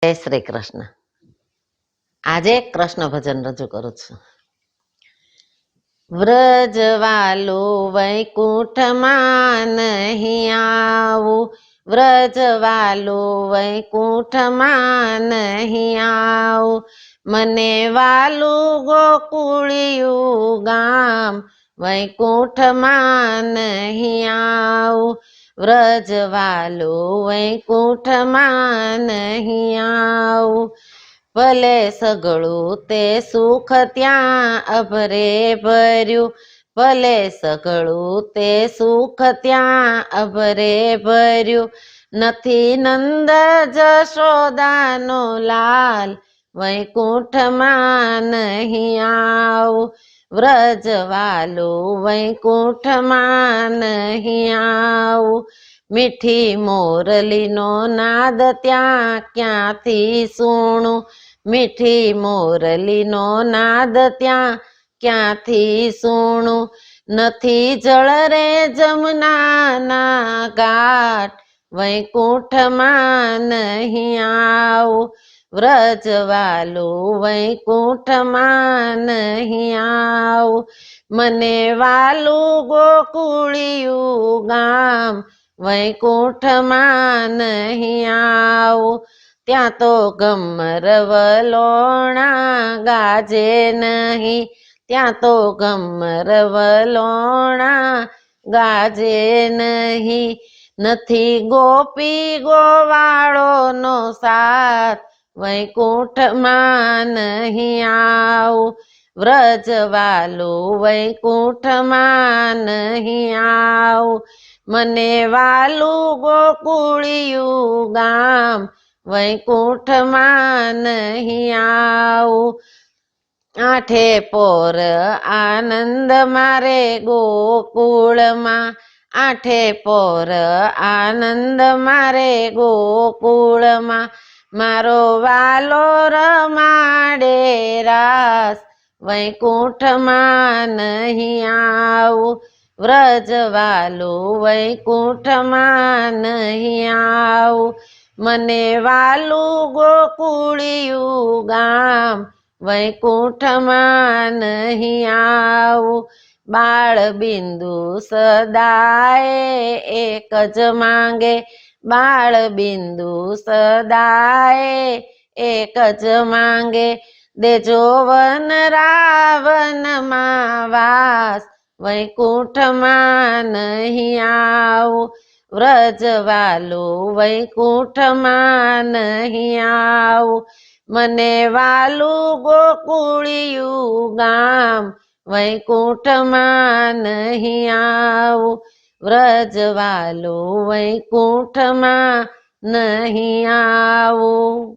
જય શ્રી કૃષ્ણ. આજે કૃષ્ણ ભજન રજૂ કરું છું. વ્રજવાલો વૈકુંઠમાં નહીં આવું, વ્રજવાલો વૈકુંઠમાં નહીં આવું, મને વાલું ગોકુળિયું ગામ વૈકુંઠમાં નહીં આવું, વ્રજવાલો વૈકુંઠમાં નહીં આવું. ભલે સઘળું તે સુખ ત્યાં અભરે ભર્યું, ભલે સઘળું તે સુખ ત્યાં અભરે ભર્યું, નથી નંદ જશોદાનો લાલ વૈકુંઠમાં નહીં આવું, વ્રજવાલો વૈકુંઠમાં નહીં આવું. મીઠી મોરલીનો નાદ ત્યાં ક્યાંથી સુણું, મીઠી મોરલીનો નાદ ત્યાં ક્યાંથી સુણું, નથી જળ રે જમનાના ઘાટ વૈકુંઠમાં નહીં આવું, વ્રજવાલો વૈકુંઠમાં નહીં આવું. મને વાલું ગોકુળિયું ગામ વૈકુંઠમાં નહીં આવું, ત્યાં તો ગમર વલોણા ગાજે નહીં, ત્યાં તો ગમર વલોણા ગાજે નહીં, નથી ગોપી ગોવાળોનો સાથ વૈકુંઠમાં નહીં આવું, વ્રજવાલો વૈકુંઠમાં નહીં આવું. મને વાલું ગોકુળિયું ગામ વૈકુંઠમાં નહીં આવું. આઠે પોર આનંદ મારે ગોકુળમાં, આઠે પોર આનંદ મારે ગોકુળમાં, મારો વાલો રમાડે રાસ વૈકુંઠમાં નહીં આવું, વ્રજવાલો વૈકુંઠમાં નહીં આવું. મને વાલું ગોકુળિયું ગામ વૈકુંઠમાં નહીં આવું. બાળ બિંદુ સદાય એક જ માંગે, બાળ બિંદુ સદાય એક જ માંગે, દેજો વન રાવનમાં વાસ વૈકુંઠમાં નહીં આવું, વ્રજવાલો વૈકુંઠમાં નહીં આવું. મને વાલું ગોકુળિયું ગામ વૈકુંઠમાં નહીં આવું, વ્રજવાલો વૈકુંઠમાં નહીં આવું.